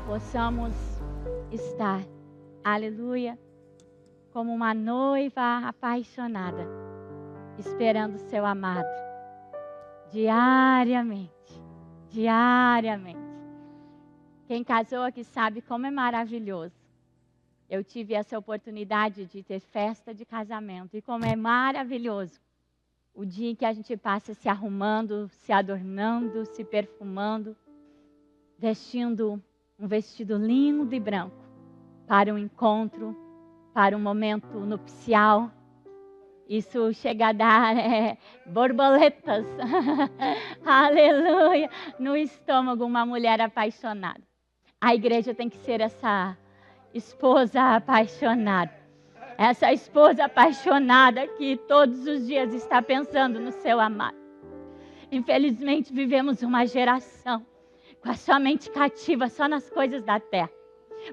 possamos estar, aleluia, como uma noiva apaixonada, esperando o seu amado, diariamente. Quem casou aqui sabe como é maravilhoso. Eu tive essa oportunidade de ter festa de casamento, e como é maravilhoso o dia em que a gente passa se arrumando, se adornando, se perfumando, vestindo um vestido lindo e branco para um encontro, para um momento nupcial. Isso chega a dar borboletas, aleluia, no estômago, uma mulher apaixonada. A igreja tem que ser essa esposa apaixonada. Essa esposa apaixonada que todos os dias está pensando no seu amado. Infelizmente vivemos uma geração com a sua mente cativa só nas coisas da terra,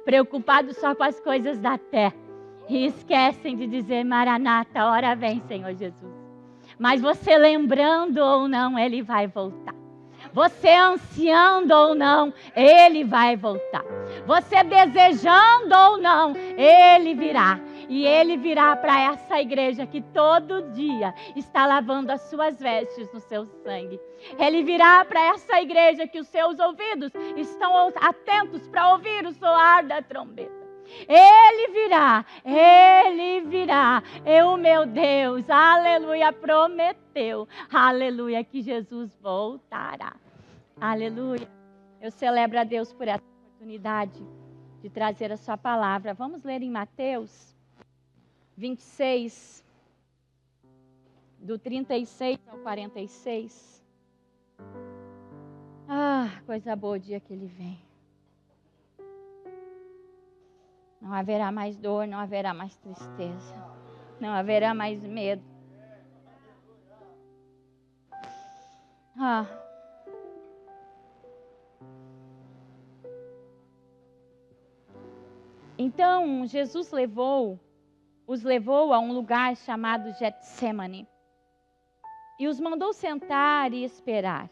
preocupados só com as coisas da terra, e esquecem de dizer: Maranata, ora vem, Senhor Jesus. Mas você lembrando ou não, Ele vai voltar. Você ansiando ou não, Ele vai voltar. Você desejando ou não, Ele virá. E Ele virá para essa igreja que todo dia está lavando as suas vestes no seu sangue. Ele virá para essa igreja que os seus ouvidos estão atentos para ouvir o soar da trombeta. Ele virá, o meu Deus, aleluia, prometeu, aleluia, que Jesus voltará, aleluia. Eu celebro a Deus por essa oportunidade de trazer a sua palavra. Vamos ler em Mateus 26, do 36 ao 46. Coisa boa o dia que Ele vem. Não haverá mais dor, não haverá mais tristeza, não haverá mais medo. Então, Jesus os levou a um lugar chamado Getsemane e os mandou sentar e esperar,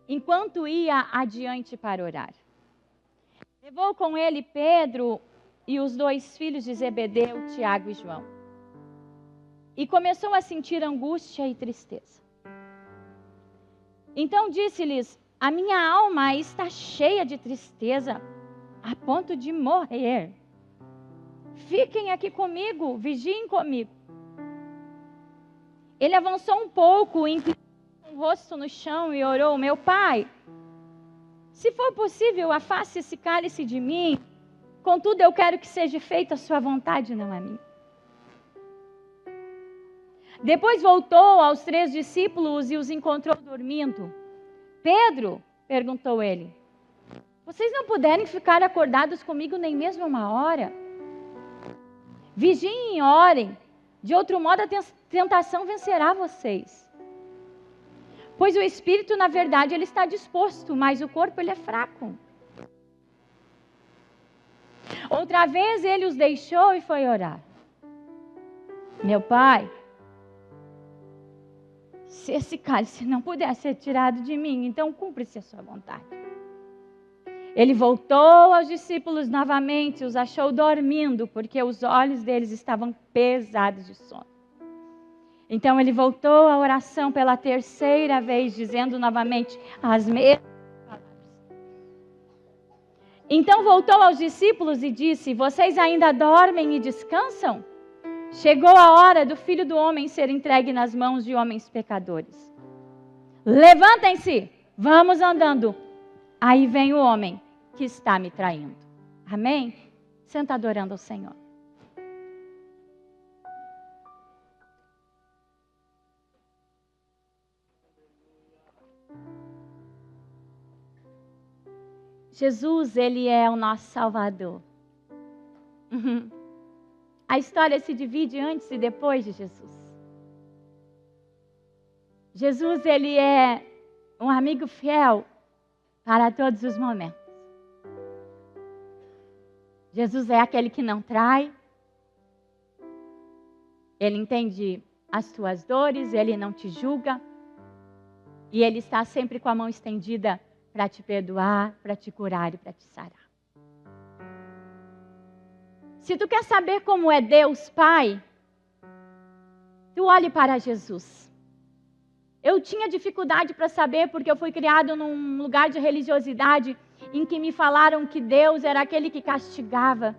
enquanto ia adiante para orar. Levou com ele Pedro e os 2 filhos de Zebedeu, Tiago e João. E começou a sentir angústia e tristeza. Então disse-lhes: a minha alma está cheia de tristeza, a ponto de morrer. Fiquem aqui comigo, vigiem comigo. Ele avançou um pouco, inclinou o rosto no chão e orou: meu Pai, se for possível, afaste esse cálice de mim. Contudo, eu quero que seja feita a sua vontade, não a minha. Depois voltou aos 3 discípulos e os encontrou dormindo. Pedro, perguntou ele, vocês não puderem ficar acordados comigo nem mesmo uma hora? Vigiem e orem, de outro modo a tentação vencerá vocês. Pois o espírito, na verdade, ele está disposto, mas o corpo ele é fraco. Outra vez ele os deixou e foi orar. Meu Pai, se esse cálice não puder ser tirado de mim, então cumpre-se a sua vontade. Ele voltou aos discípulos novamente, os achou dormindo, porque os olhos deles estavam pesados de sono. Então ele voltou à oração pela 3ª vez, dizendo novamente as mesmas palavras. Então voltou aos discípulos e disse: vocês ainda dormem e descansam? Chegou a hora do Filho do Homem ser entregue nas mãos de homens pecadores. Levantem-se, vamos andando. Aí vem o homem que está me traindo. Amém? Senta adorando ao Senhor. Jesus, Ele é o nosso Salvador. A história se divide antes e depois de Jesus. Jesus, Ele é um amigo fiel para todos os momentos. Jesus é aquele que não trai. Ele entende as tuas dores, Ele não te julga. E Ele está sempre com a mão estendida para te perdoar, para te curar e para te sarar. Se tu quer saber como é Deus Pai, tu olhe para Jesus. Eu tinha dificuldade para saber, porque eu fui criado num lugar de religiosidade em que me falaram que Deus era aquele que castigava.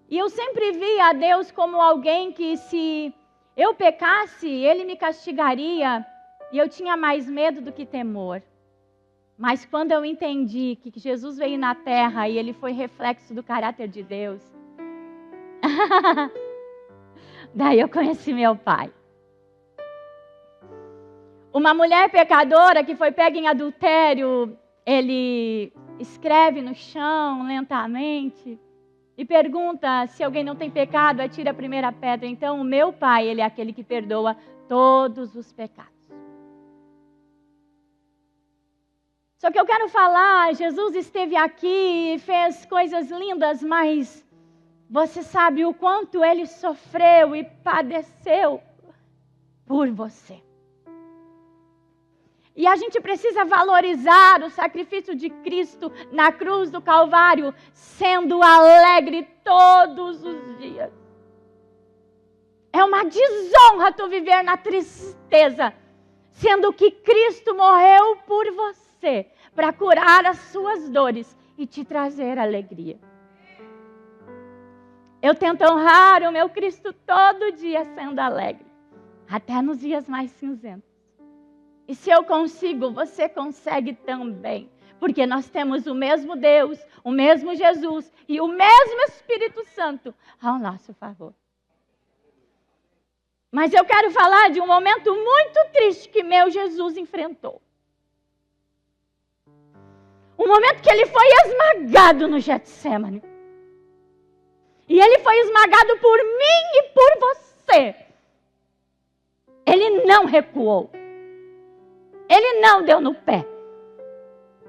E eu sempre via a Deus como alguém que, se eu pecasse, Ele me castigaria, e eu tinha mais medo do que temor. Mas quando eu entendi que Jesus veio na terra e Ele foi reflexo do caráter de Deus, daí eu conheci meu Pai. Uma mulher pecadora que foi pega em adultério, Ele escreve no chão lentamente e pergunta: se alguém não tem pecado, atire a primeira pedra. Então o meu Pai, Ele é aquele que perdoa todos os pecados. Só que eu quero falar, Jesus esteve aqui e fez coisas lindas, mas você sabe o quanto Ele sofreu e padeceu por você. E a gente precisa valorizar o sacrifício de Cristo na cruz do Calvário, sendo alegre todos os dias. É uma desonra tu viver na tristeza, sendo que Cristo morreu por você, para curar as suas dores e te trazer alegria. Eu tento honrar o meu Cristo todo dia sendo alegre, até nos dias mais cinzentos. E se eu consigo, você consegue também. Porque nós temos o mesmo Deus, o mesmo Jesus e o mesmo Espírito Santo ao nosso favor. Mas eu quero falar de um momento muito triste que meu Jesus enfrentou. Um momento que ele foi esmagado no Getsemane. E ele foi esmagado por mim e por você. Ele não recuou. Ele não deu no pé.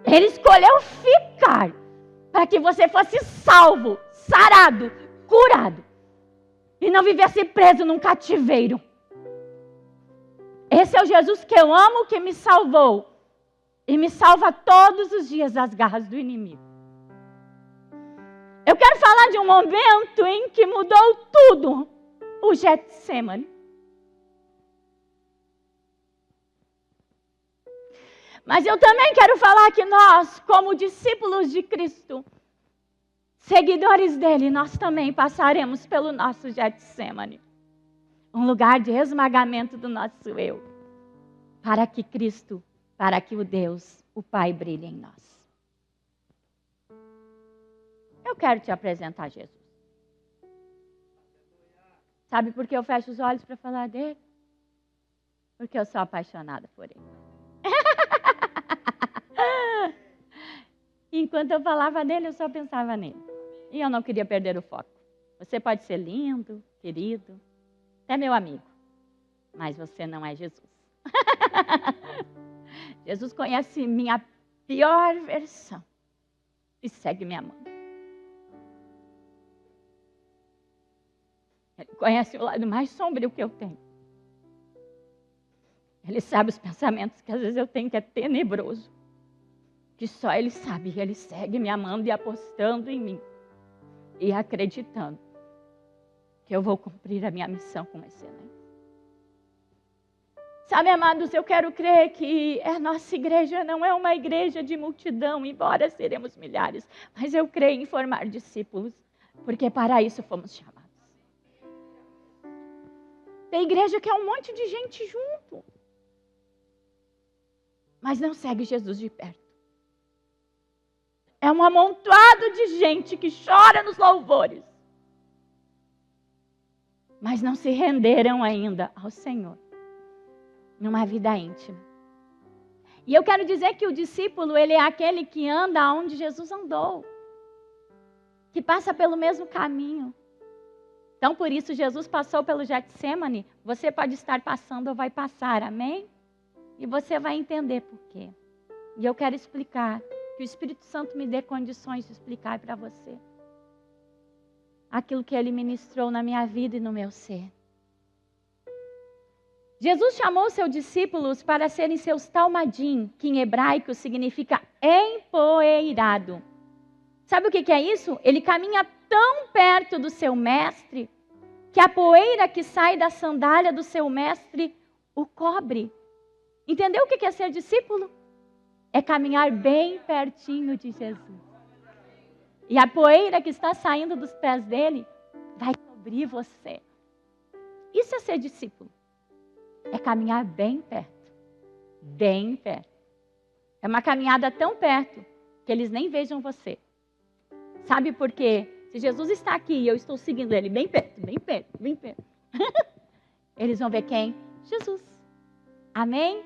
Ele escolheu ficar para que você fosse salvo, sarado, curado. E não vivesse preso num cativeiro. Esse é o Jesus que eu amo, que me salvou. E me salva todos os dias das garras do inimigo. Eu quero falar de um momento em que mudou tudo. O Getsemane. Mas eu também quero falar que nós, como discípulos de Cristo, seguidores dele, nós também passaremos pelo nosso Getsemane. Um lugar de esmagamento do nosso eu. Para que Cristo, para que o Deus, o Pai, brilhe em nós. Eu quero te apresentar Jesus. Sabe por que eu fecho os olhos para falar dele? Porque eu sou apaixonada por ele. Enquanto eu falava nele, eu só pensava nele. E eu não queria perder o foco. Você pode ser lindo, querido, até meu amigo. Mas você não é Jesus. Jesus conhece minha pior versão. E segue me amando. Ele conhece o lado mais sombrio que eu tenho. Ele sabe os pensamentos que às vezes eu tenho, que é tenebroso. Que só Ele sabe. E Ele segue me amando e apostando em mim. E acreditando que eu vou cumprir a minha missão com excelência. Sabe, amados, eu quero crer que a nossa igreja não é uma igreja de multidão, embora seremos milhares. Mas eu creio em formar discípulos, porque para isso fomos chamados. Tem igreja que é um monte de gente junto, mas não segue Jesus de perto. É um amontoado de gente que chora nos louvores, mas não se renderam ainda ao Senhor, numa vida íntima. E eu quero dizer que o discípulo, ele é aquele que anda onde Jesus andou, que passa pelo mesmo caminho. Então, por isso, Jesus passou pelo Getsemane, você pode estar passando ou vai passar, amém? E você vai entender por quê. E eu quero explicar, que o Espírito Santo me dê condições de explicar para você aquilo que Ele ministrou na minha vida e no meu ser. Jesus chamou seus discípulos para serem seus talmadim, que em hebraico significa empoeirado. Sabe o que é isso? Ele caminha tão perto do seu mestre, que a poeira que sai da sandália do seu mestre o cobre. Entendeu o que é ser discípulo? É caminhar bem pertinho de Jesus. E a poeira que está saindo dos pés dele vai cobrir você. Isso é ser discípulo. É caminhar bem perto. Bem perto. É uma caminhada tão perto que eles nem vejam você. Sabe por quê? Se Jesus está aqui e eu estou seguindo ele bem perto, bem perto, bem perto. Eles vão ver quem? Jesus. Amém?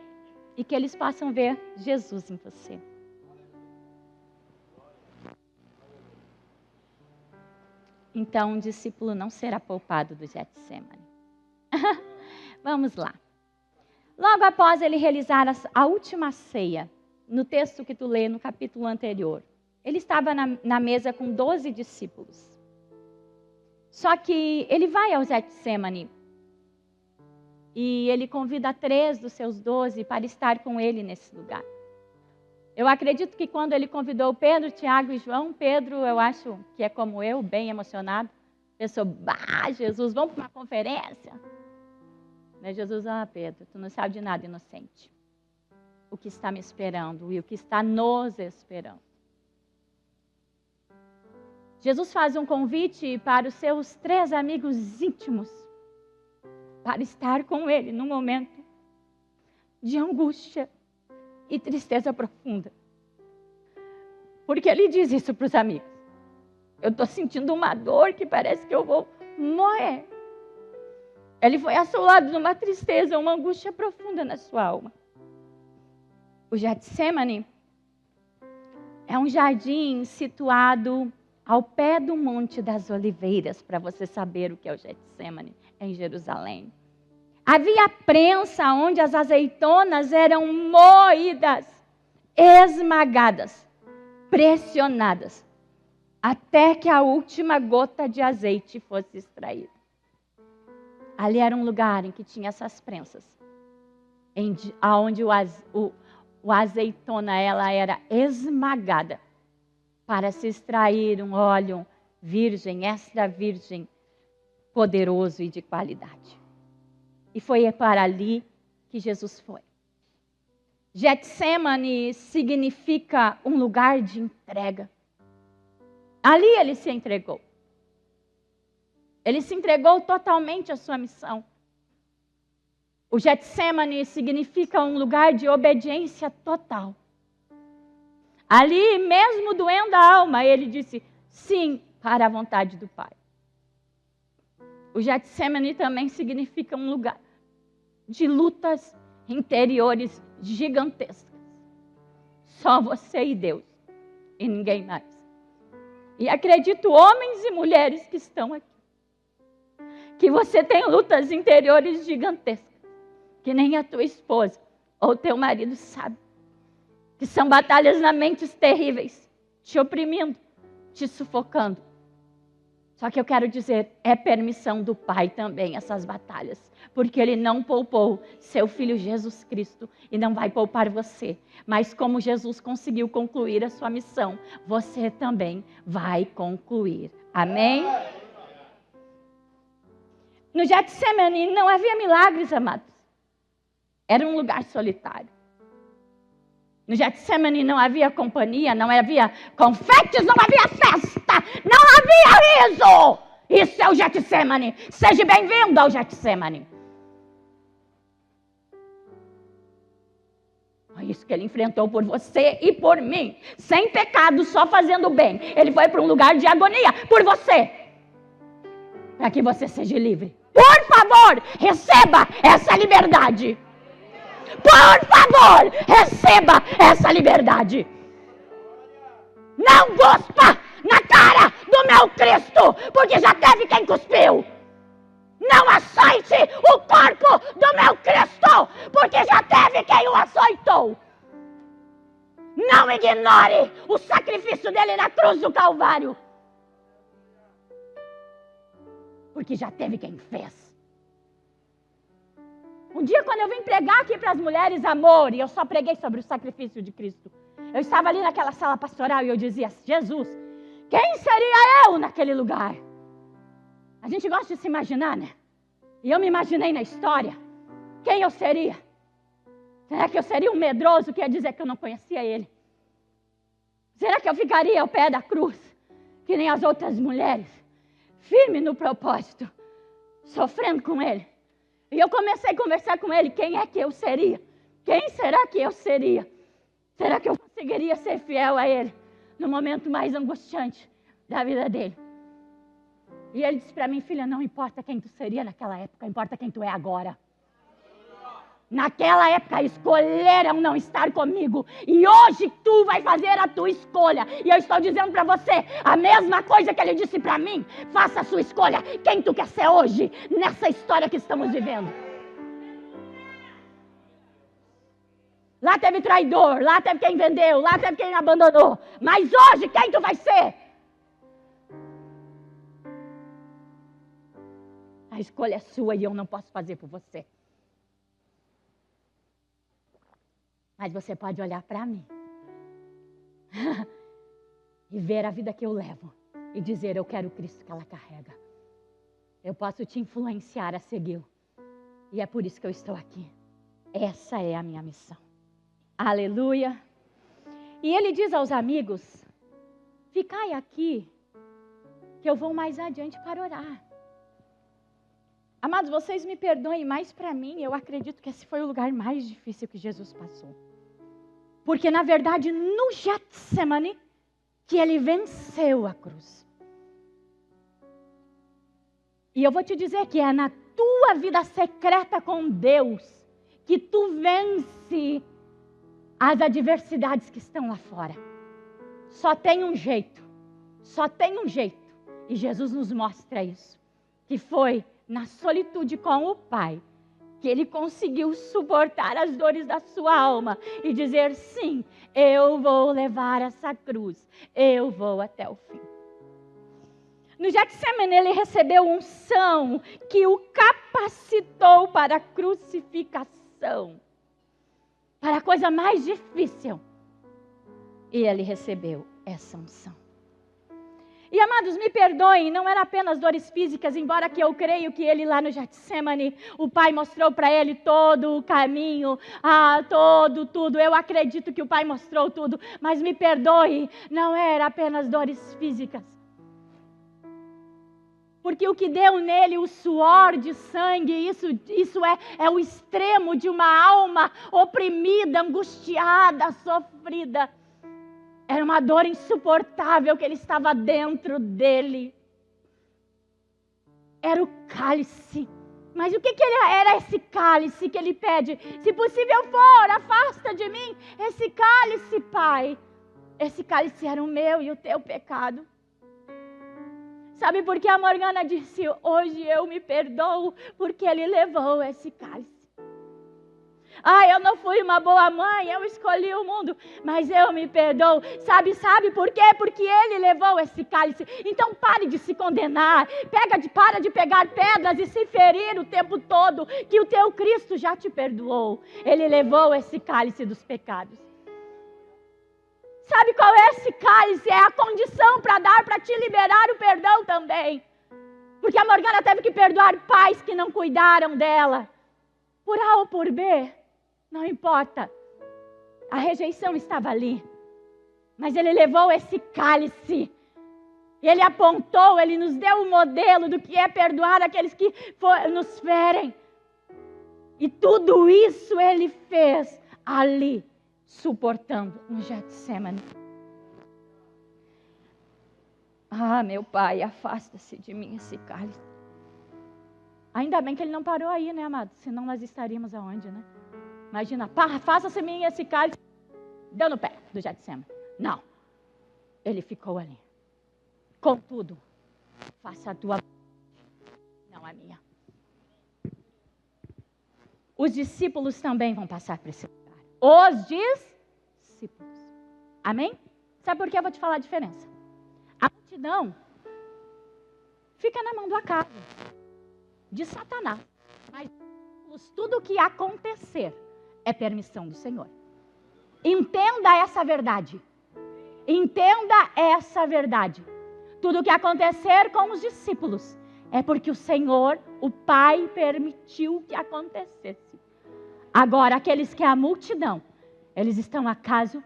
E que eles possam ver Jesus em você. Então, um discípulo não será poupado do Getsemane. Vamos lá. Logo após ele realizar a última ceia, no texto que tu lê no capítulo anterior, ele estava na mesa com 12 discípulos. Só que ele vai ao Getsemane e ele convida 3 dos seus 12 para estar com ele nesse lugar. Eu acredito que quando ele convidou Pedro, Tiago e João, Pedro, eu acho que é como eu, bem emocionado, pensou, Jesus, vamos para uma conferência? Mas Jesus, Pedro, tu não sabe de nada, inocente. O que está me esperando e o que está nos esperando. Jesus faz um convite para os seus 3 amigos íntimos para estar com ele num momento de angústia e tristeza profunda. Porque ele diz isso para os amigos. Eu estou sentindo uma dor que parece que eu vou morrer. Ele foi assolado de uma tristeza, uma angústia profunda na sua alma. O Getsemane é um jardim situado ao pé do Monte das Oliveiras, para você saber o que é o Getsemane, em Jerusalém. Havia prensa onde as azeitonas eram moídas, esmagadas, pressionadas, até que a última gota de azeite fosse extraída. Ali era um lugar em que tinha essas prensas, onde o azeitona ela era esmagada, para se extrair um óleo virgem, extra virgem, poderoso e de qualidade. E foi para ali que Jesus foi. Getsemane significa um lugar de entrega. Ali ele se entregou. Ele se entregou totalmente à sua missão. O Getsemane significa um lugar de obediência total. Ali, mesmo doendo a alma, ele disse sim para a vontade do Pai. O Getsemane também significa um lugar de lutas interiores gigantescas. Só você e Deus, e ninguém mais. E acredito, homens e mulheres que estão aqui, que você tem lutas interiores gigantescas, que nem a tua esposa ou teu marido sabe. Que são batalhas na mente terríveis, te oprimindo, te sufocando. Só que eu quero dizer, é permissão do Pai também essas batalhas. Porque Ele não poupou seu Filho Jesus Cristo e não vai poupar você. Mas como Jesus conseguiu concluir a sua missão, você também vai concluir. Amém? No Getsemane não havia milagres, amados. Era um lugar solitário. No Getsemane não havia companhia, não havia confetes, não havia festa, não havia riso. Isso é o Getsemane. Seja bem-vindo ao Getsemane. É isso que ele enfrentou por você e por mim. Sem pecado, só fazendo bem. Ele foi para um lugar de agonia por você. Para que você seja livre. Por favor, receba essa liberdade. Por favor, receba essa liberdade. Não cuspa na cara do meu Cristo, porque já teve quem cuspiu. Não açoite o corpo do meu Cristo, porque já teve quem o açoitou. Não ignore o sacrifício dele na cruz do Calvário, porque já teve quem fez. Um dia, quando eu vim pregar aqui para as mulheres amor, e eu só preguei sobre o sacrifício de Cristo, eu estava ali naquela sala pastoral e eu dizia: Jesus, quem seria eu naquele lugar? A gente gosta de se imaginar, né? E eu me imaginei na história. Quem eu seria? Será que eu seria um medroso que ia dizer que eu não conhecia ele? Será que eu ficaria ao pé da cruz, que nem as outras mulheres, firme no propósito, sofrendo com ele? E eu comecei a conversar com ele: quem é que eu seria? Quem será que eu seria? Será que eu conseguiria ser fiel a ele no momento mais angustiante da vida dele? E ele disse para mim: filha, não importa quem tu seria naquela época, importa quem tu é agora. Naquela época escolheram não estar comigo, e hoje tu vai fazer a tua escolha. E eu estou dizendo para você a mesma coisa que ele disse para mim: faça a sua escolha. Quem tu quer ser hoje, nessa história que estamos vivendo? Lá teve traidor, lá teve quem vendeu, lá teve quem abandonou. Mas hoje, quem tu vai ser? A escolha é sua e eu não posso fazer por você. Mas você pode olhar para mim e ver a vida que eu levo e dizer: eu quero o Cristo que ela carrega. Eu posso te influenciar a segui-lo. E é por isso que eu estou aqui. Essa é a minha missão. Aleluia. E ele diz aos amigos: ficai aqui, que eu vou mais adiante para orar. Amados, vocês me perdoem, mas para mim, eu acredito que esse foi o lugar mais difícil que Jesus passou. Porque, na verdade, no Getsemane, que ele venceu a cruz. E eu vou te dizer que é na tua vida secreta com Deus que tu vence as adversidades que estão lá fora. Só tem um jeito. Só tem um jeito. E Jesus nos mostra isso. Que foi na solitude com o Pai que ele conseguiu suportar as dores da sua alma e dizer: sim, eu vou levar essa cruz, eu vou até o fim. No Getsemane ele recebeu unção que o capacitou para a crucificação, para a coisa mais difícil. E ele recebeu essa unção. E, amados, me perdoem, não eram apenas dores físicas, embora que eu creio que ele lá no Getsemane, o Pai mostrou para ele todo o caminho, tudo. Eu acredito que o Pai mostrou tudo, mas me perdoe, não era apenas dores físicas. Porque o que deu nele o suor de sangue, isso é o extremo de uma alma oprimida, angustiada, sofrida. Era uma dor insuportável que ele estava dentro dele. Era o cálice. Mas o que era esse cálice que ele pede? Se possível for, afasta de mim esse cálice, Pai. Esse cálice era o meu e o teu pecado. Sabe por que a Morgana disse: hoje eu me perdoo, porque ele levou esse cálice. Eu não fui uma boa mãe, eu escolhi o mundo, mas eu me perdoo. Sabe por quê? Porque ele levou esse cálice. Então pare de se condenar, para de pegar pedras e se ferir o tempo todo, que o teu Cristo já te perdoou. Ele levou esse cálice dos pecados. Sabe qual é esse cálice? É a condição para te liberar o perdão também. Porque a Morgana teve que perdoar pais que não cuidaram dela. Por A ou por B, não importa. A rejeição estava ali. Mas ele levou esse cálice. Ele apontou, ele nos deu um modelo do que é perdoar aqueles que nos ferem. E tudo isso ele fez ali, suportando no Getsemane. Meu Pai, afasta-se de mim esse cálice. Ainda bem que ele não parou aí, né, amado? Senão nós estaríamos aonde, né? Imagina, faça-se mim esse cálice. Deu no pé do Getsemane. Não. Ele ficou ali. Contudo, faça a tua vontade, não a minha. Os discípulos também vão passar por esse lugar. Os discípulos. Amém? Sabe por que eu vou te falar a diferença? A multidão fica na mão do acaso de Satanás. Mas tudo o que acontecer é permissão do Senhor. Entenda essa verdade. Entenda essa verdade. Tudo o que acontecer com os discípulos é porque o Senhor, o Pai, permitiu que acontecesse. Agora, aqueles que é a multidão, eles estão acaso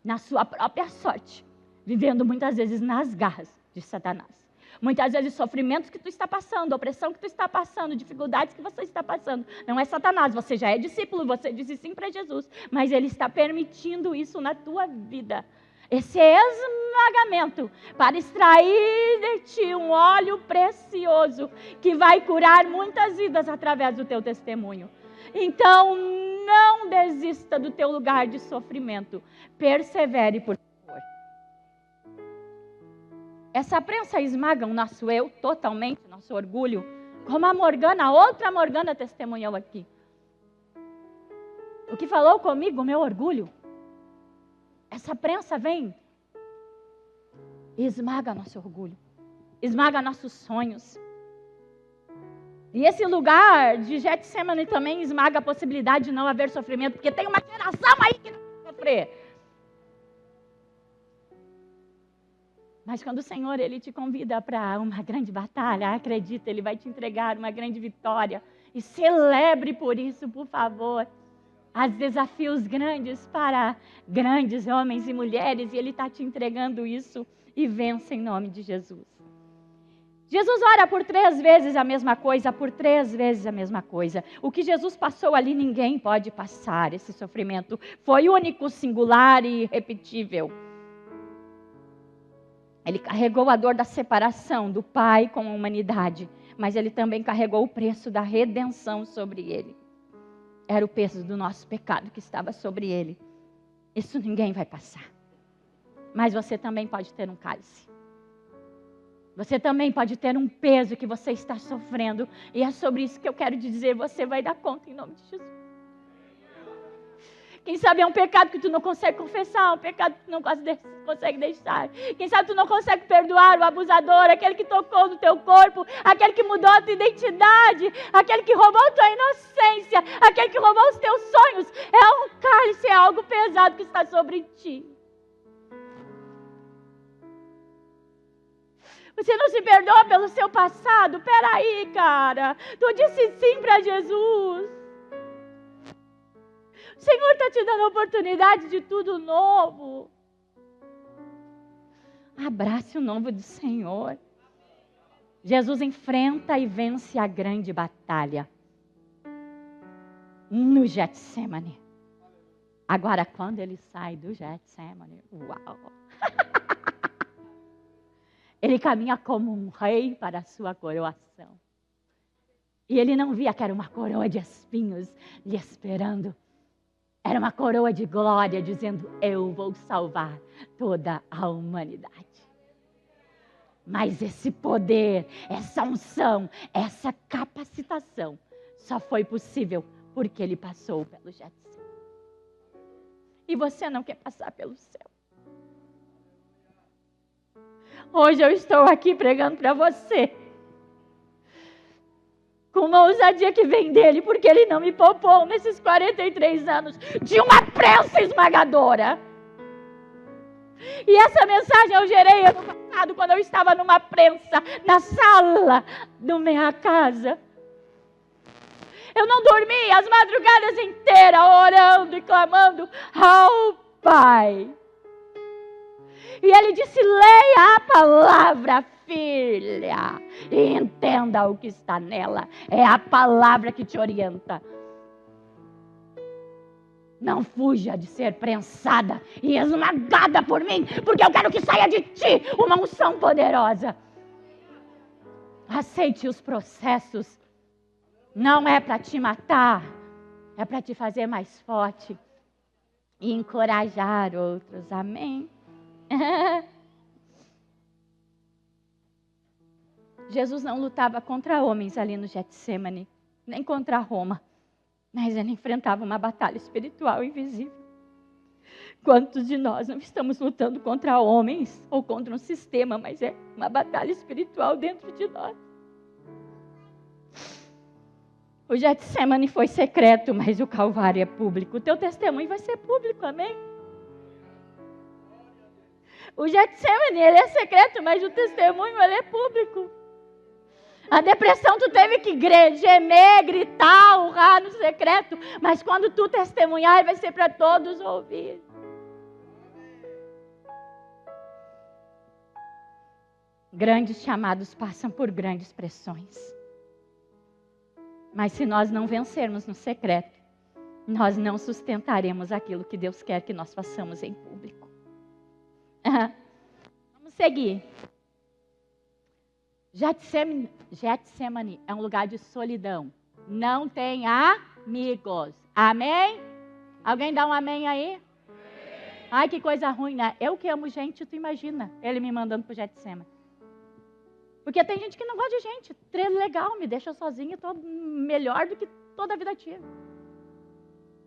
na sua própria sorte, vivendo muitas vezes nas garras de Satanás. Muitas vezes sofrimentos que tu está passando, opressão que tu está passando, dificuldades que você está passando. Não é Satanás, você já é discípulo, você disse sim para Jesus, mas ele está permitindo isso na tua vida. Esse esmagamento para extrair de ti um óleo precioso que vai curar muitas vidas através do teu testemunho. Então, não desista do teu lugar de sofrimento. Persevere, por favor. Essa prensa esmaga o nosso eu totalmente, nosso orgulho. Como a Morgana, outra Morgana testemunhou aqui. O que falou comigo, meu orgulho. Essa prensa vem e esmaga nosso orgulho. Esmaga nossos sonhos. E esse lugar de Getsemane também esmaga a possibilidade de não haver sofrimento, porque tem uma geração aí que não vai sofrer. Mas quando o Senhor, Ele te convida para uma grande batalha, acredita, Ele vai te entregar uma grande vitória. E celebre por isso, por favor. Há desafios grandes para grandes homens e mulheres, e Ele está te entregando isso, e vença em nome de Jesus. Jesus ora por 3 vezes a mesma coisa, por 3 vezes a mesma coisa. O que Jesus passou ali, ninguém pode passar. Esse sofrimento foi único, singular e irrepetível. Ele carregou a dor da separação do Pai com a humanidade, mas Ele também carregou o preço da redenção sobre Ele. Era o peso do nosso pecado que estava sobre Ele. Isso ninguém vai passar. Mas você também pode ter um cálice. Você também pode ter um peso que você está sofrendo. E é sobre isso que eu quero te dizer. Você vai dar conta em nome de Jesus. Quem sabe é um pecado que tu não consegue confessar. Um pecado que tu não consegue deixar. Quem sabe tu não consegue perdoar o abusador. Aquele que tocou no teu corpo. Aquele que mudou a tua identidade. Aquele que roubou a tua inocência. Aquele que roubou os teus sonhos. É um cálice, é algo pesado que está sobre ti. Você não se perdoa pelo seu passado? Peraí, cara. Tu disse sim para Jesus. O Senhor está te dando a oportunidade de tudo novo. Abrace o novo do Senhor. Jesus enfrenta e vence a grande batalha no Getsemane. Agora, quando ele sai do Getsemane, uau! Ele caminha como um rei para a sua coroação. E ele não via que era uma coroa de espinhos lhe esperando. Era uma coroa de glória, dizendo, eu vou salvar toda a humanidade. Mas esse poder, essa unção, essa capacitação, só foi possível porque ele passou pelo Getsemane. E você não quer passar pelo céu. Hoje eu estou aqui pregando para você. Com uma ousadia que vem dele, porque ele não me poupou nesses 43 anos de uma prensa esmagadora. E essa mensagem eu gerei ano passado, quando eu estava numa prensa, na sala da minha casa. Eu não dormi as madrugadas inteiras, orando e clamando ao Pai. E ele disse, leia a palavra, filha, e entenda o que está nela. É a palavra que te orienta. Não fuja de ser prensada e esmagada por mim, porque eu quero que saia de ti uma unção poderosa. Aceite os processos. Não é para te matar, é para te fazer mais forte e encorajar outros. Amém? Jesus não lutava contra homens ali no Getsemane, nem contra Roma, mas ele enfrentava uma batalha espiritual invisível. Quantos de nós não estamos lutando contra homens ou contra um sistema, mas é uma batalha espiritual dentro de nós. O Getsemane foi secreto, mas o Calvário é público. O teu testemunho vai ser público, amém? O Getsemane, ele é secreto, mas o testemunho, ele é público. A depressão, tu teve que gemer, gritar, urrar no secreto. Mas quando tu testemunhar, vai ser para todos ouvir. Grandes chamados passam por grandes pressões. Mas se nós não vencermos no secreto, nós não sustentaremos aquilo que Deus quer que nós façamos em público. Vamos seguir. Getsemane é um lugar de solidão. Não tem amigos. Amém? Alguém dá um amém aí? Ai, que coisa ruim, né? Eu que amo gente, tu imagina ele me mandando pro Getsemane. Porque tem gente que não gosta de gente. Treino legal, me deixa sozinha, tô melhor do que toda a vida tive.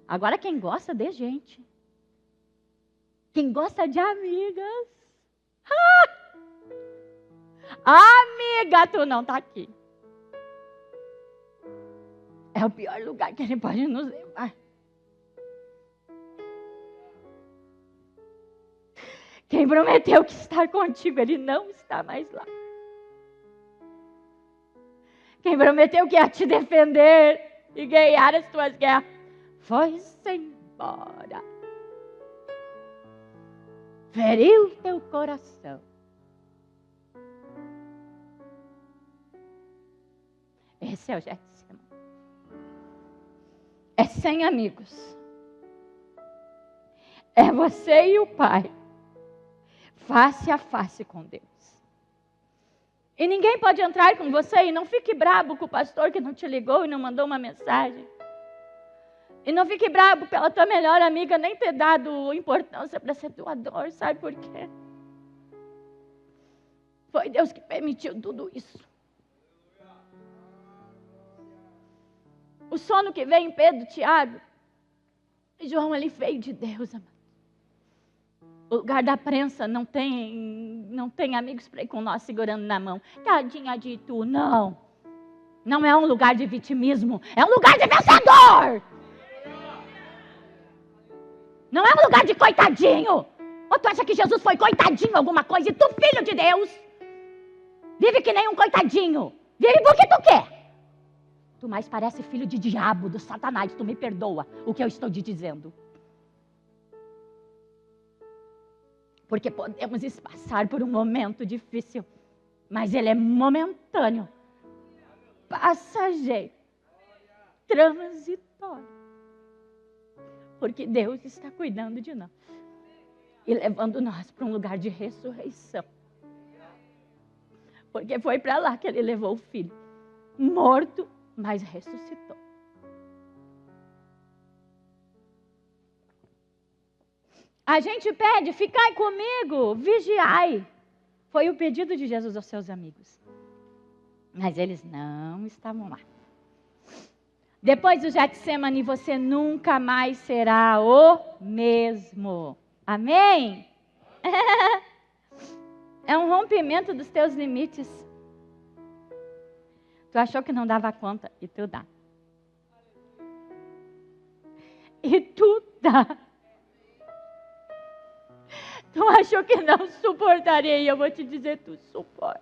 Agora quem gosta de gente, quem gosta de amigas, amiga, tu não tá aqui. É o pior lugar que ele pode nos levar. Quem prometeu que estar contigo, ele não está mais lá. Quem prometeu que ia te defender e ganhar as tuas guerras, foi-se embora. Feriu teu coração. Esse é o Getsemane. É sem amigos. É você e o Pai, face a face com Deus. E ninguém pode entrar com você, e não fique bravo com o pastor que não te ligou e não mandou uma mensagem. E não fique bravo pela tua melhor amiga nem ter dado importância para ser doador, sabe por quê? Foi Deus que permitiu tudo isso. O sono que veio em Pedro, Tiago e João, ele veio de Deus, amado. O lugar da prensa não tem amigos para ir com nós segurando na mão. Tadinha de tu, não. Não é um lugar de vitimismo, é um lugar de vencedor. Não é um lugar de coitadinho. Ou tu acha que Jesus foi coitadinho alguma coisa? E tu, filho de Deus, vive que nem um coitadinho. Vive porque tu quer. Tu mais parece filho de diabo, do Satanás. Tu me perdoa o que eu estou te dizendo. Porque podemos passar por um momento difícil, mas ele é momentâneo, passageiro, transitório. Porque Deus está cuidando de nós e levando nós para um lugar de ressurreição. Porque foi para lá que ele levou o filho, morto, mas ressuscitou. A gente pede, ficai comigo, vigiai. Foi o pedido de Jesus aos seus amigos. Mas eles não estavam lá. Depois do Getsemane, você nunca mais será o mesmo. Amém? É um rompimento dos teus limites. Tu achou que não dava conta, e tu dá. E tu dá. Tu achou que não suportaria, e eu vou te dizer, tu suporta.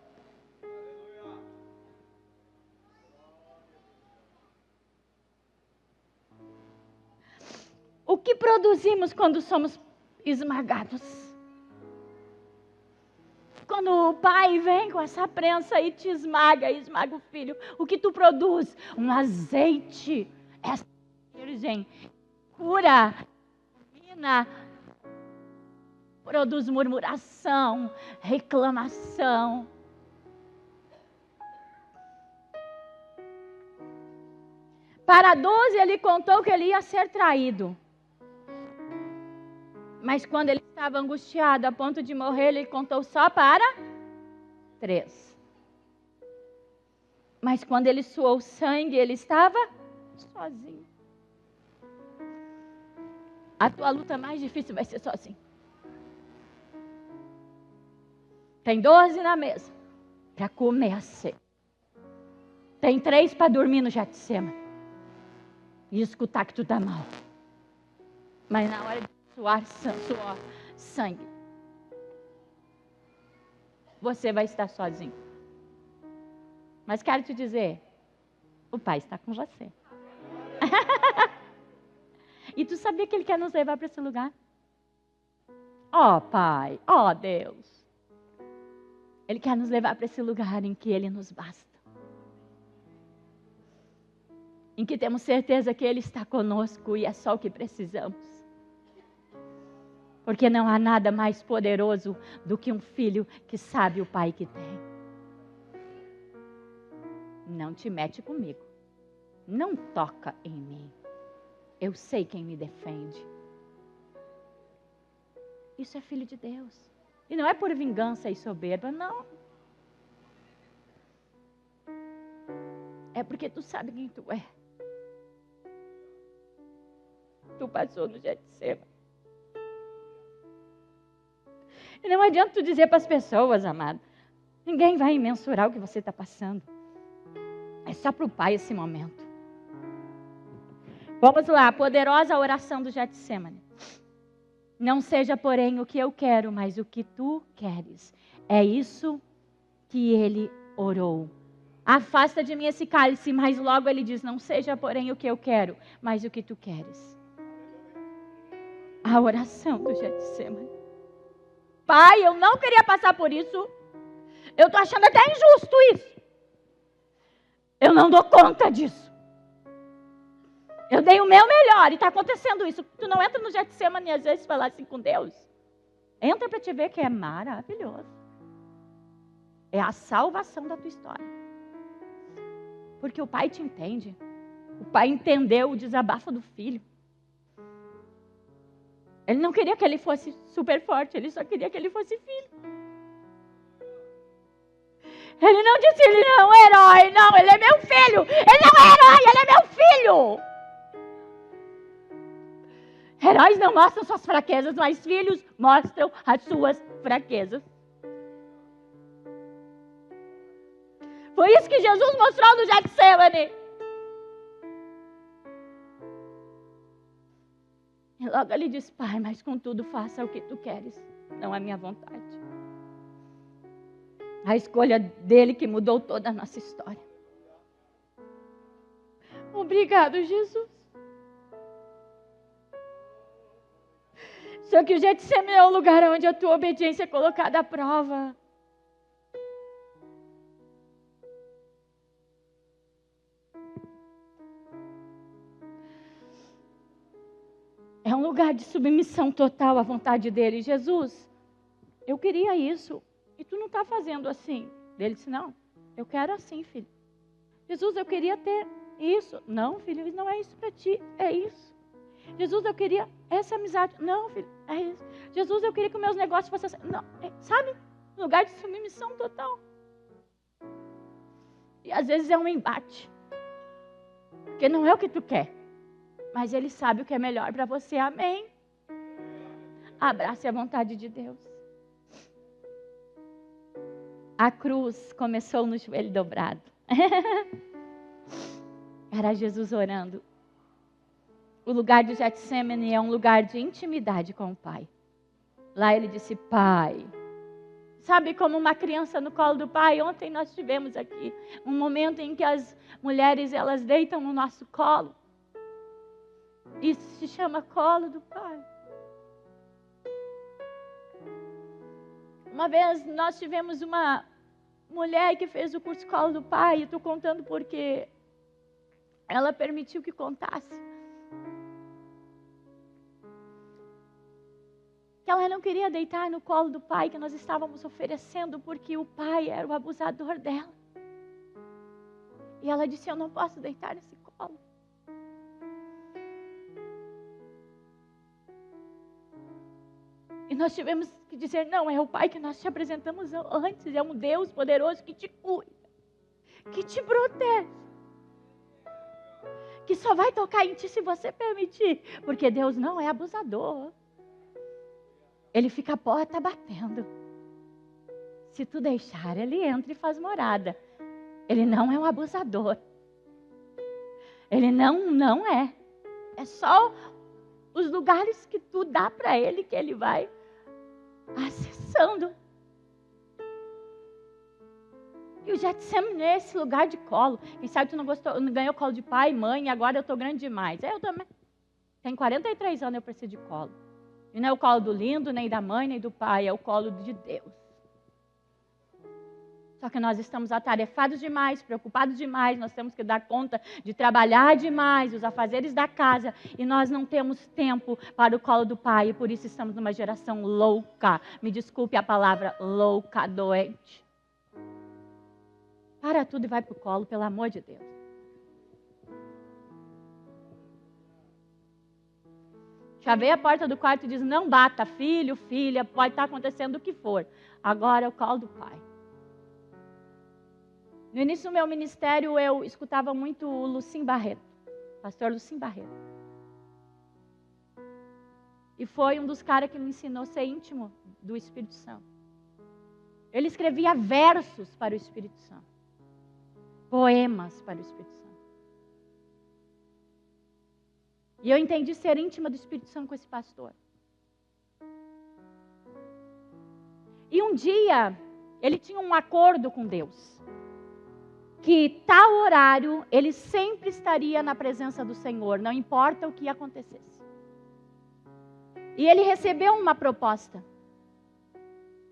O que produzimos quando somos esmagados? Quando o pai vem com essa prensa e te esmaga o filho, o que tu produz? Um azeite, essa virgem, cura, ilumina, produz murmuração, reclamação. Para 12 ele contou que ele ia ser traído. Mas quando ele estava angustiado a ponto de morrer, ele contou só para 3. Mas quando ele suou sangue, ele estava sozinho. A tua luta mais difícil vai ser sozinho. Tem 12 na mesa para comer a ceia. Tem 3 para dormir no Getsemane. e escutar que tu está mal. Mas na hora de suar sangue, você vai estar sozinho. Mas quero te dizer, o Pai está com você. E tu sabia que Ele quer nos levar para esse lugar? Ó Pai, ó Deus. Ele quer nos levar para esse lugar em que Ele nos basta. Em que temos certeza que Ele está conosco e é só o que precisamos. Porque não há nada mais poderoso do que um filho que sabe o pai que tem. Não te mete comigo. Não toca em mim. Eu sei quem me defende. Isso é filho de Deus. E não é por vingança e soberba, não. É porque tu sabe quem tu é. Tu passou no Getsemane. E não adianta tu dizer para as pessoas, amado. Ninguém vai mensurar o que você está passando. É só para o Pai esse momento. Vamos lá, a poderosa oração do Getsemane. Não seja, porém, o que eu quero, mas o que tu queres. É isso que ele orou. Afasta de mim esse cálice, mas logo ele diz, não seja, porém, o que eu quero, mas o que tu queres. A oração do Getsemane. Pai, eu não queria passar por isso. Eu estou achando até injusto isso. Eu não dou conta disso. Eu dei o meu melhor e está acontecendo isso. Tu não entra no Getsemane e às vezes falar assim com Deus. Entra para te ver que é maravilhoso. É a salvação da tua história. Porque o Pai te entende. O Pai entendeu o desabafo do filho. Ele não queria que ele fosse super forte, ele só queria que ele fosse filho. Ele não disse, ele não é um herói, não, ele é meu filho. Ele não é herói, ele é meu filho. Heróis não mostram suas fraquezas, mas filhos mostram as suas fraquezas. Foi isso que Jesus mostrou no Getsemane. E logo ele diz, Pai, mas contudo faça o que tu queres, não a minha vontade. A escolha dele que mudou toda a nossa história. Obrigado, Jesus. Só que o Getsemane é o lugar onde a tua obediência é colocada à prova. É um lugar de submissão total à vontade dele. Jesus, eu queria isso. E tu não está fazendo assim. Ele disse, não, eu quero assim, filho. Jesus, eu queria ter isso. Não, filho, não é isso para ti, é isso. Jesus, eu queria essa amizade. Não, filho, é isso. Jesus, eu queria que os meus negócios fossem assim. Não, sabe? Um lugar de submissão total. E às vezes é um embate. Porque não é o que tu quer. Mas Ele sabe o que é melhor para você. Amém? Abrace a vontade de Deus. A cruz começou no joelho dobrado. Era Jesus orando. O lugar de Getsemane é um lugar de intimidade com o Pai. Lá ele disse, Pai. Sabe como uma criança no colo do Pai? Ontem nós tivemos aqui um momento em que as mulheres, elas deitam no nosso colo. Isso se chama colo do Pai. Uma vez nós tivemos uma mulher que fez o curso Colo do Pai, e estou contando porque ela permitiu que contasse. Que ela não queria deitar no colo do pai que nós estávamos oferecendo, porque o pai era o abusador dela. E ela disse, eu não posso deitar nesse colo. E nós tivemos que dizer, não, é o Pai que nós te apresentamos antes, é um Deus poderoso que te cuida, que te protege, que só vai tocar em ti se você permitir, porque Deus não é abusador. Ele fica a porta batendo. Se tu deixar, Ele entra e faz morada. Ele não é um abusador. Ele não é. É só os lugares que tu dá para Ele que Ele vai acessando. E o Getsemane é esse lugar de colo. Quem sabe tu não ganhou colo de pai, mãe, e agora eu estou grande demais. Eu também. Tem 43 anos, eu preciso de colo. E não é o colo do lindo, nem da mãe, nem do pai, é o colo de Deus. Só que nós estamos atarefados demais, preocupados demais, nós temos que dar conta de trabalhar demais, os afazeres da casa, e nós não temos tempo para o colo do pai, e por isso estamos numa geração louca. Me desculpe a palavra louca, doente. Para tudo e vai para o colo, pelo amor de Deus. Chavei a porta do quarto e diz, não bata, filho, filha, pode estar acontecendo o que for. Agora é o colo do pai. No início do meu ministério, eu escutava muito o Lucim Barreto, pastor Lucim Barreto. E foi um dos caras que me ensinou a ser íntimo do Espírito Santo. Ele escrevia versos para o Espírito Santo. Poemas para o Espírito Santo. E eu entendi ser íntima do Espírito Santo com esse pastor. E um dia, ele tinha um acordo com Deus. Que tal horário, ele sempre estaria na presença do Senhor, não importa o que acontecesse. E ele recebeu uma proposta.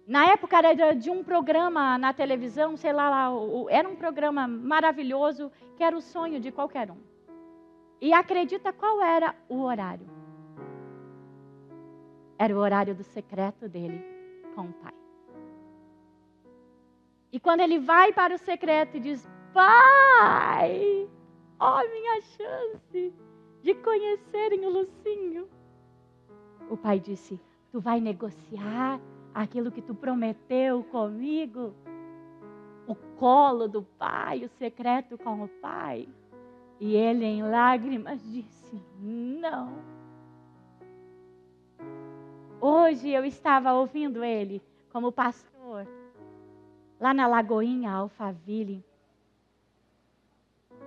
Na época era de um programa na televisão, sei lá, era um programa maravilhoso, que era o sonho de qualquer um. E acredita qual era o horário? Era o horário do secreto dele com o Pai. E quando ele vai para o secreto e diz, Pai, ó minha chance de conhecerem o Lucinho. O Pai disse, tu vai negociar aquilo que tu prometeu comigo? O colo do Pai, o secreto com o Pai? E ele em lágrimas disse, não. Hoje eu estava ouvindo ele como pastor, lá na Lagoinha Alphaville.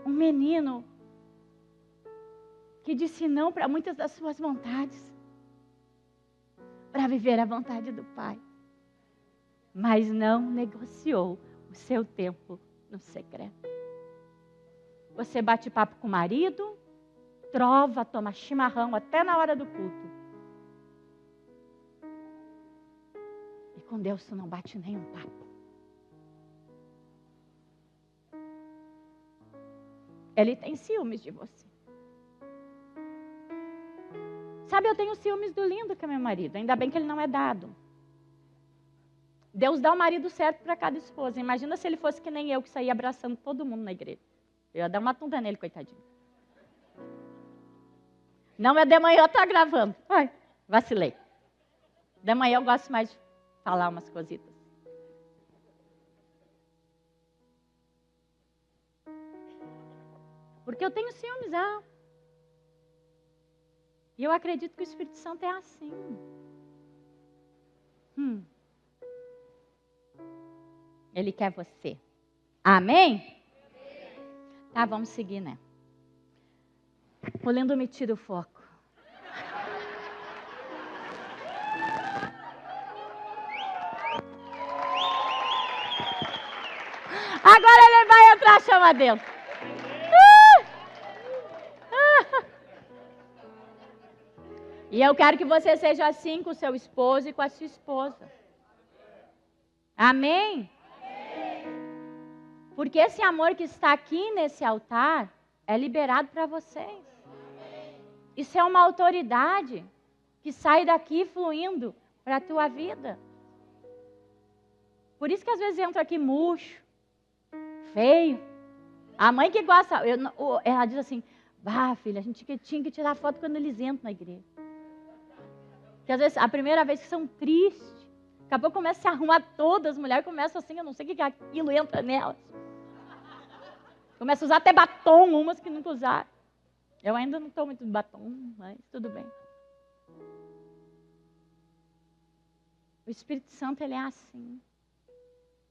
Um menino que disse não para muitas das suas vontades, para viver a vontade do Pai. Mas não negociou o seu tempo no secreto. Você bate papo com o marido, trova, toma chimarrão até na hora do culto. E com Deus tu não bate nenhum papo. Ele tem ciúmes de você. Sabe, eu tenho ciúmes do lindo que é meu marido. Ainda bem que ele não é dado. Deus dá o marido certo para cada esposa. Imagina se ele fosse que nem eu, que saía abraçando todo mundo na igreja. Eu ia dar uma tunda nele, coitadinho. Não é de manhã, eu estou gravando. Ai, vacilei. De manhã eu gosto mais de falar umas cositas. Porque eu tenho ciúmes, E eu acredito que o Espírito Santo é assim. Ele quer você. Amém? Tá, vamos seguir, né? O lindo me tira o foco. Agora ele vai entrar, chama dentro. E eu quero que você seja assim com o seu esposo e com a sua esposa. Amém? Porque esse amor que está aqui nesse altar é liberado para vocês. Isso é uma autoridade que sai daqui fluindo para a tua vida. Por isso que às vezes entra aqui murcho, feio. A mãe que gosta, ela diz assim, filha, a gente tinha que tirar foto quando eles entram na igreja. Porque às vezes a primeira vez que são tristes, daqui a pouco começa a se arrumar todas, as mulheres começam assim, eu não sei o que aquilo entra nelas. Começa a usar até batom, umas que nunca usaram. Eu ainda não estou muito de batom, mas tudo bem. O Espírito Santo, ele é assim.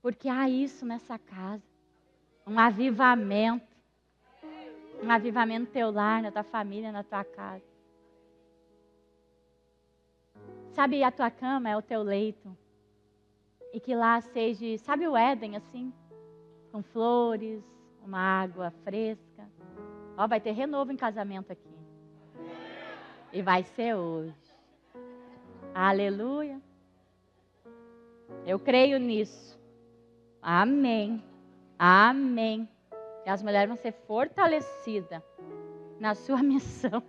Porque há isso nessa casa. Um avivamento. Um avivamento no teu lar, na tua família, na tua casa. Sabe, a tua cama é o teu leito. E que lá seja, sabe o Éden assim? Com flores, uma água fresca. Ó, vai ter renovo em casamento aqui. E vai ser hoje. Aleluia. Eu creio nisso. Amém. Amém. E as mulheres vão ser fortalecidas na sua missão.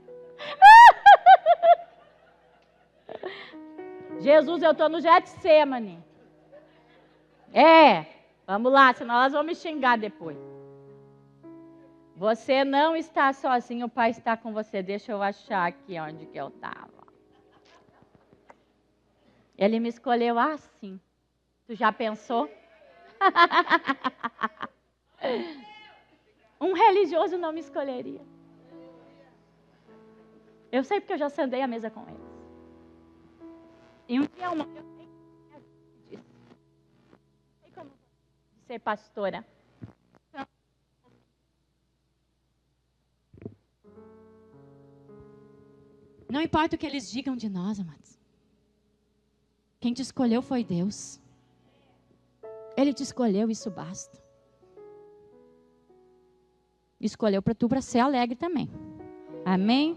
Jesus, eu estou no Getsemane. Vamos lá, senão elas vão me xingar depois. Você não está sozinho, o Pai está com você. Deixa eu achar aqui onde que eu estava. Ele me escolheu assim. Tu já pensou? Um religioso não me escolheria. Eu sei porque eu já sentei à mesa com eles. E um dia eu sei como ser pastora. Não importa o que eles digam de nós, amados. Quem te escolheu foi Deus. Ele te escolheu, isso basta. Escolheu para tu para ser alegre também. Amém?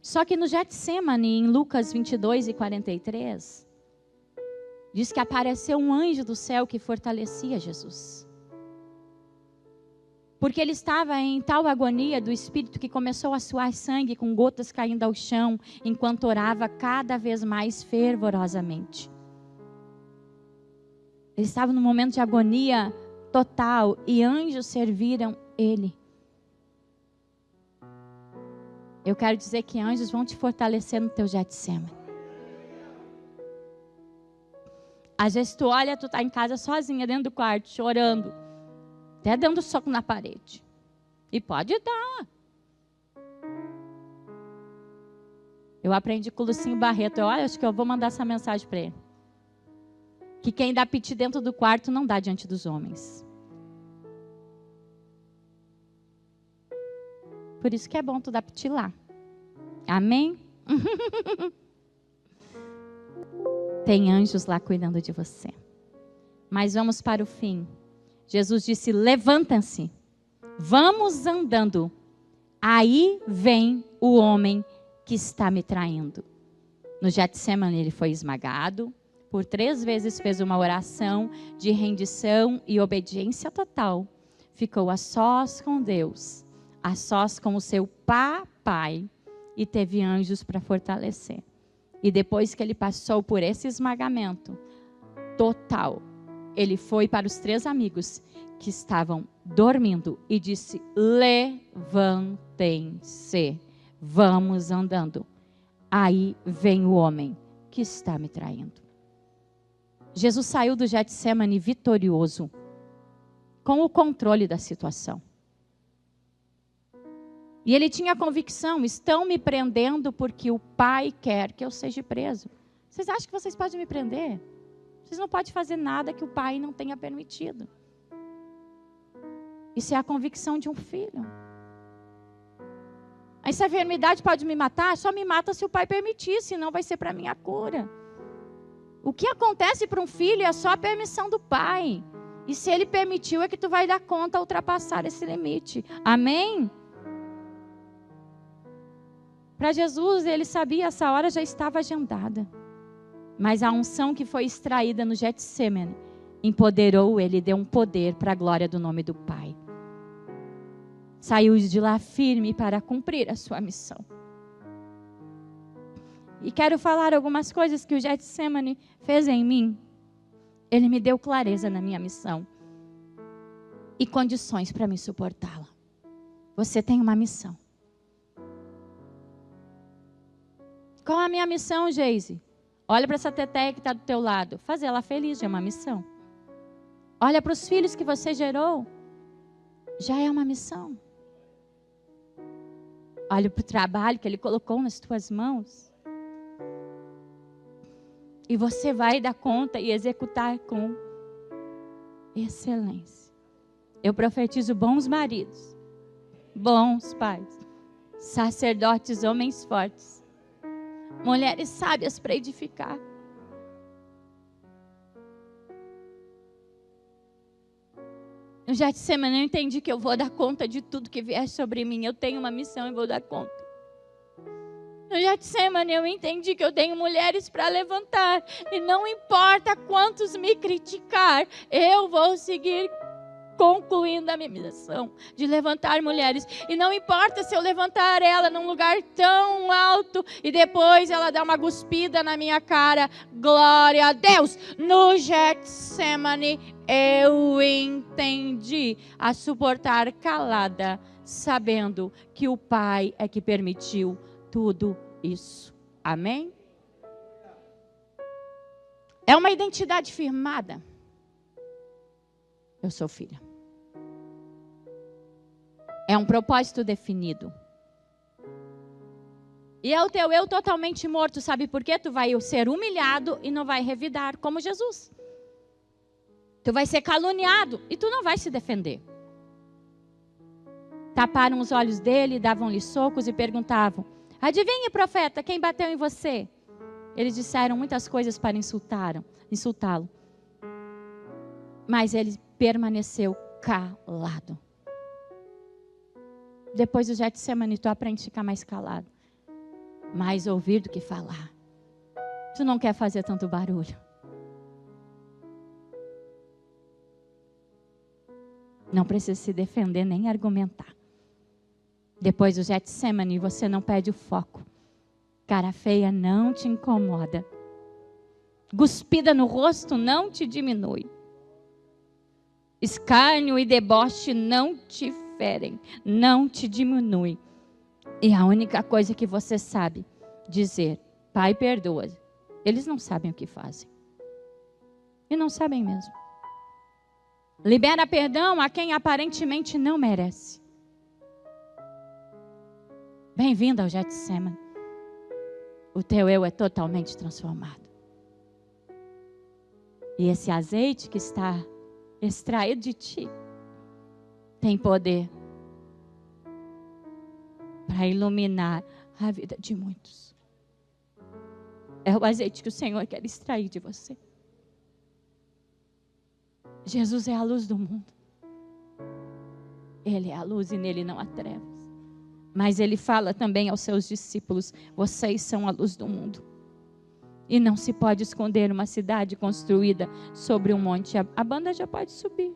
Só que no Getsemane, em Lucas 22 e 43, diz que apareceu um anjo do céu que fortalecia Jesus. Porque ele estava em tal agonia do Espírito que começou a suar sangue com gotas caindo ao chão, enquanto orava cada vez mais fervorosamente. Ele estava num momento de agonia total e anjos serviram ele. Eu quero dizer que anjos vão te fortalecer no teu Getsemane. Às vezes tu olha, tu está em casa sozinha dentro do quarto, chorando. Até dando soco na parede. E pode dar. Eu aprendi com o Lucinho Barreto. Eu acho que eu vou mandar essa mensagem para ele. Que quem dá piti dentro do quarto não dá diante dos homens. Por isso que é bom tu dar piti lá. Amém? Tem anjos lá cuidando de você. Mas vamos para o fim. Jesus disse, levantem-se, vamos andando. Aí vem o homem que está me traindo. No Getsemane ele foi esmagado. Por 3 vezes fez uma oração de rendição e obediência total. Ficou a sós com Deus, a sós com o seu papai. E teve anjos para fortalecer. E depois que ele passou por esse esmagamento total, ele foi para os 3 amigos que estavam dormindo e disse, levantem-se, vamos andando. Aí vem o homem que está me traindo. Jesus saiu do Getsemane vitorioso, com o controle da situação. E ele tinha a convicção, estão me prendendo porque o Pai quer que eu seja preso. Vocês acham que vocês podem me prender? Vocês não podem fazer nada que o Pai não tenha permitido. Isso é a convicção de um filho. Essa enfermidade pode me matar? Só me mata se o Pai permitir, senão vai ser para mim a cura. O que acontece para um filho é só a permissão do Pai. E se Ele permitiu, é que tu vai dar conta a ultrapassar esse limite. Amém? Para Jesus, ele sabia, essa hora já estava agendada. Mas a unção que foi extraída no Getsemane empoderou ele, deu um poder para a glória do nome do Pai. Saiu de lá firme para cumprir a sua missão. E quero falar algumas coisas que o Getsemane fez em mim. Ele me deu clareza na minha missão e condições para me suportá-la. Você tem uma missão. Qual a minha missão, Geise? Olha para essa teteia que está do teu lado. Fazer ela feliz já é uma missão. Olha para os filhos que você gerou. Já é uma missão. Olha para o trabalho que Ele colocou nas tuas mãos. E você vai dar conta e executar com excelência. Eu profetizo bons maridos, bons pais, sacerdotes, homens fortes, mulheres sábias para edificar. No Getsemane eu entendi que eu vou dar conta de tudo que vier sobre mim. Eu tenho uma missão e vou dar conta. No Getsemane eu entendi que eu tenho mulheres para levantar. E não importa quantos me criticar, eu vou seguir concluindo a minha missão de levantar mulheres. E não importa se eu levantar ela num lugar tão alto e depois ela dá uma cuspida na minha cara. Glória a Deus! No Getsemane eu entendi a suportar calada, sabendo que o Pai é que permitiu tudo isso. Amém? É uma identidade firmada. Eu sou filha. É um propósito definido. E é o teu eu totalmente morto, sabe por quê? Tu vai ser humilhado e não vai revidar, como Jesus. Tu vai ser caluniado e tu não vai se defender. Taparam os olhos dele, davam-lhe socos e perguntavam: adivinhe, profeta, quem bateu em você? Eles disseram muitas coisas para insultá-lo. Mas ele permaneceu calado. Depois do Getsemane, tu aprende a ficar mais calado. Mais ouvir do que falar. Tu não quer fazer tanto barulho. Não precisa se defender nem argumentar. Depois do Getsemane, você não perde o foco. Cara feia não te incomoda. Cuspida no rosto não te diminui. Escárnio e deboche não te ferem, não te diminui. E a única coisa que você sabe dizer: Pai, perdoa. Eles não sabem o que fazem. E não sabem mesmo. Libera perdão a quem aparentemente não merece. Bem-vindo ao Getsemane. O teu eu é totalmente transformado. E esse azeite que está extraído de ti tem poder para iluminar a vida de muitos. É o azeite que o Senhor quer extrair de você. Jesus é a luz do mundo. Ele é a luz e nele não há trevas. Mas ele fala também aos seus discípulos: vocês são a luz do mundo. E não se pode esconder uma cidade construída sobre um monte. A banda já pode subir.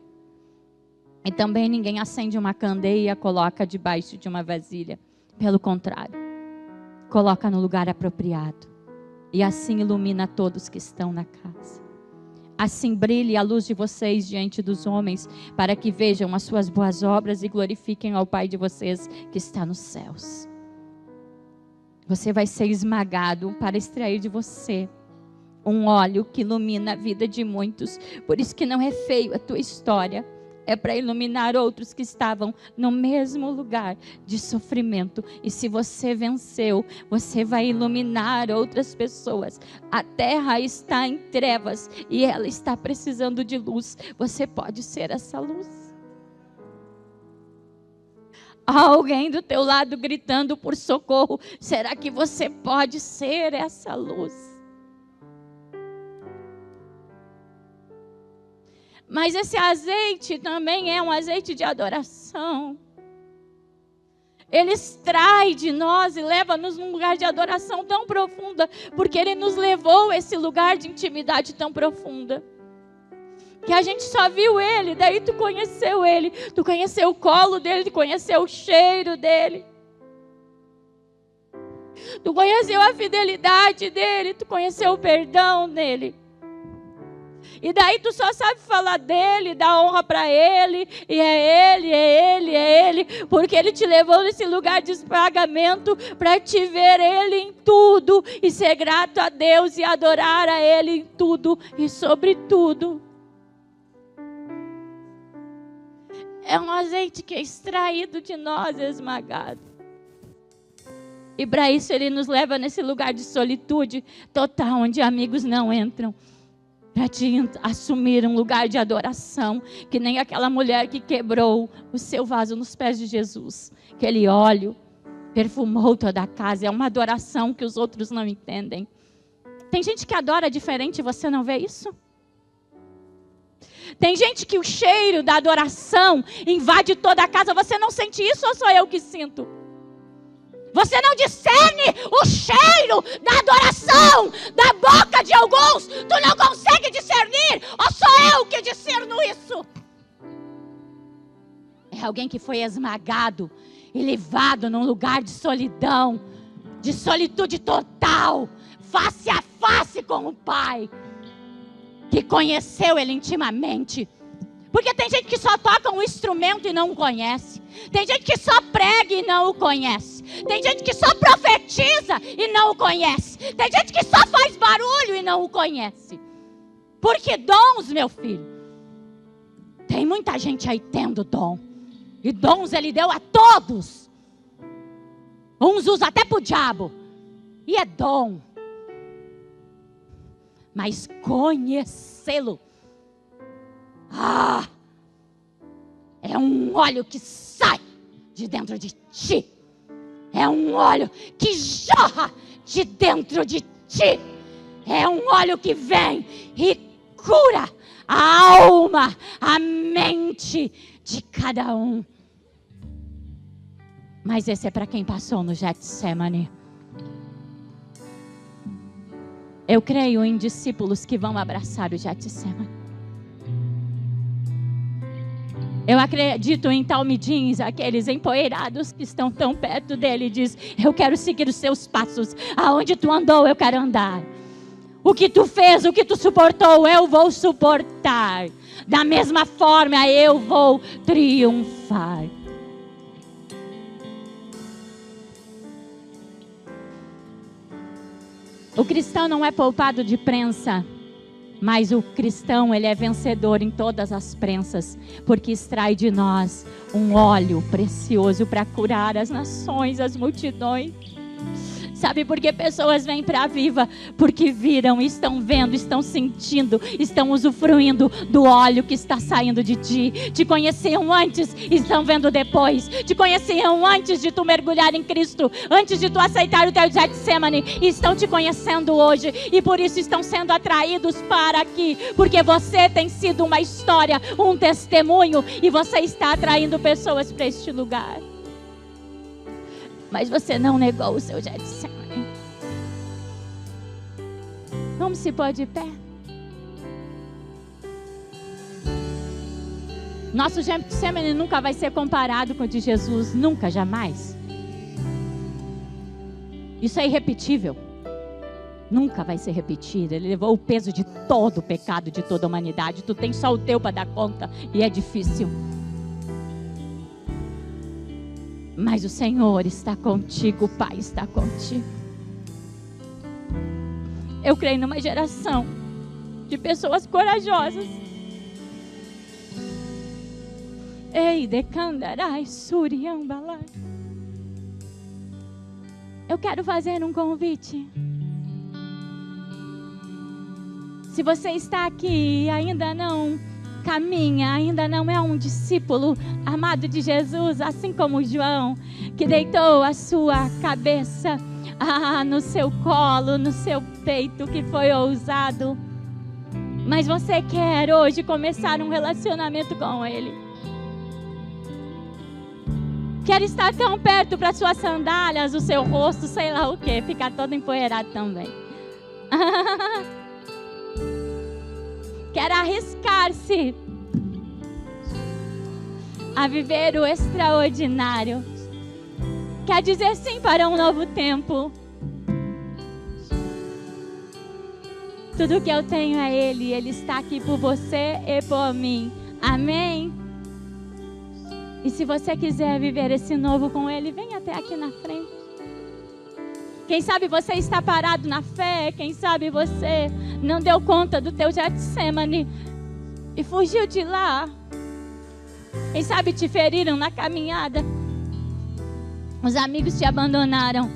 E também ninguém acende uma candeia e a coloca debaixo de uma vasilha. Pelo contrário, coloca no lugar apropriado. E assim ilumina todos que estão na casa. Assim brilhe a luz de vocês diante dos homens, para que vejam as suas boas obras e glorifiquem ao Pai de vocês que está nos céus. Você vai ser esmagado para extrair de você um óleo que ilumina a vida de muitos. Por isso que não é feio a tua história. É para iluminar outros que estavam no mesmo lugar de sofrimento. E se você venceu, você vai iluminar outras pessoas. A terra está em trevas e ela está precisando de luz. Você pode ser essa luz. Há alguém do teu lado gritando por socorro. Será que você pode ser essa luz? Mas esse azeite também é um azeite de adoração. Ele extrai de nós e leva-nos num lugar de adoração tão profunda, porque Ele nos levou a esse lugar de intimidade tão profunda. Que a gente só viu Ele, daí tu conheceu Ele, tu conheceu o colo dEle, tu conheceu o cheiro dEle. Tu conheceu a fidelidade dEle, tu conheceu o perdão dEle. E daí tu só sabe falar dele, dar honra para ele, e é ele, porque ele te levou nesse lugar de pagamento para te ver ele em tudo, e ser grato a Deus e adorar a ele em tudo e sobre tudo. É um azeite que é extraído de nós, esmagado. E para isso ele nos leva nesse lugar de solitude total, onde amigos não entram. para te assumir um lugar de adoração, que nem aquela mulher que quebrou o seu vaso nos pés de Jesus. Aquele óleo perfumou toda a casa. É uma adoração que os outros não entendem. Tem gente que adora diferente, você não vê isso? Tem gente que o cheiro da adoração invade toda a casa. Você não sente isso ou sou eu que sinto? Você não discerne o cheiro da adoração da boca de alguns. Tu não consegue discernir ou sou eu que discerno isso? É alguém que foi esmagado e levado num lugar de solidão, de solitude total, face a face com o Pai, que conheceu Ele intimamente. Porque tem gente que só toca um instrumento e não o conhece. Tem gente que só prega e não o conhece. Tem gente que só profetiza e não o conhece. Tem gente que só faz barulho e não o conhece. Porque dons, meu filho, tem muita gente aí tendo dom. E dons Ele deu a todos. Uns usam até pro diabo. E é dom. Mas conhecê-lo, é um óleo que sai de dentro de ti. É um óleo que jorra de dentro de ti. É um óleo que vem e cura a alma, a mente de cada um. Mas esse é para quem passou no Getsemane. Eu creio em discípulos que vão abraçar o Getsemane. Eu acredito em talmidins, aqueles empoeirados que estão tão perto dele e diz: eu quero seguir os seus passos. Aonde tu andou, eu quero andar. O que tu fez, o que tu suportou, eu vou suportar. Da mesma forma, eu vou triunfar. O cristão não é poupado de prensa, mas o cristão, ele é vencedor em todas as prensas, porque extrai de nós um óleo precioso para curar as nações, as multidões. Sabe por que pessoas vêm para a Viva? Porque viram, estão vendo, estão sentindo, estão usufruindo do óleo que está saindo de ti. Te conheciam antes, estão vendo depois. Te conheciam antes de tu mergulhar em Cristo, antes de tu aceitar o teu Getsemane. Estão te conhecendo hoje e por isso estão sendo atraídos para aqui. Porque você tem sido uma história, um testemunho, e você está atraindo pessoas para este lugar. Mas você não negou o seu Getsemane. Vamos se pôr de pé. Nosso Getsemane nunca vai ser comparado com o de Jesus. Nunca, jamais. Isso é irrepetível. Nunca vai ser repetido. Ele levou o peso de todo o pecado de toda a humanidade. Tu tem só o teu para dar conta. E é difícil. Mas o Senhor está contigo, o Pai está contigo. Eu creio numa geração de pessoas corajosas. Ei, decandarai, suriambalai. Eu quero fazer um convite. Se você está aqui e ainda não caminha, ainda não é um discípulo amado de Jesus, assim como João, que deitou a sua cabeça no seu colo, no seu peito, que foi ousado, mas você quer hoje começar um relacionamento com Ele, quer estar tão perto para suas sandálias, o seu rosto, sei lá o que, ficar todo empoeirado também. Quer arriscar-se a viver o extraordinário. Quer dizer sim para um novo tempo. Tudo que eu tenho é Ele. Ele está aqui por você e por mim. Amém? E se você quiser viver esse novo com Ele, vem até aqui na frente. Quem sabe você está parado na fé. Quem sabe você não deu conta do teu Getsemane e fugiu de lá. Quem sabe te feriram na caminhada. Os amigos te abandonaram.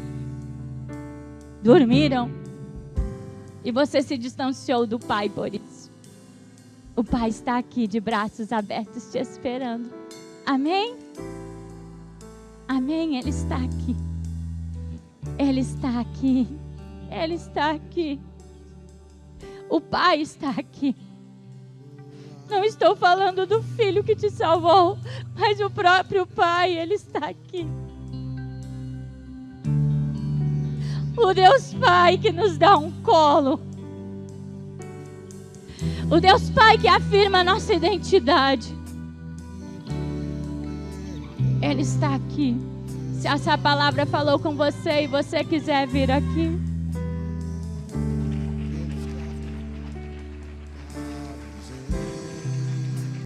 Dormiram. E você se distanciou do Pai por isso. O Pai está aqui de braços abertos te esperando. Amém? Amém? Ele está aqui. Ele está aqui. Ele está aqui. O Pai está aqui. Não estou falando do Filho que te salvou, mas o próprio Pai, Ele está aqui. O Deus Pai que nos dá um colo. O Deus Pai que afirma a nossa identidade. Ele está aqui. Se essa palavra falou com você e você quiser vir aqui,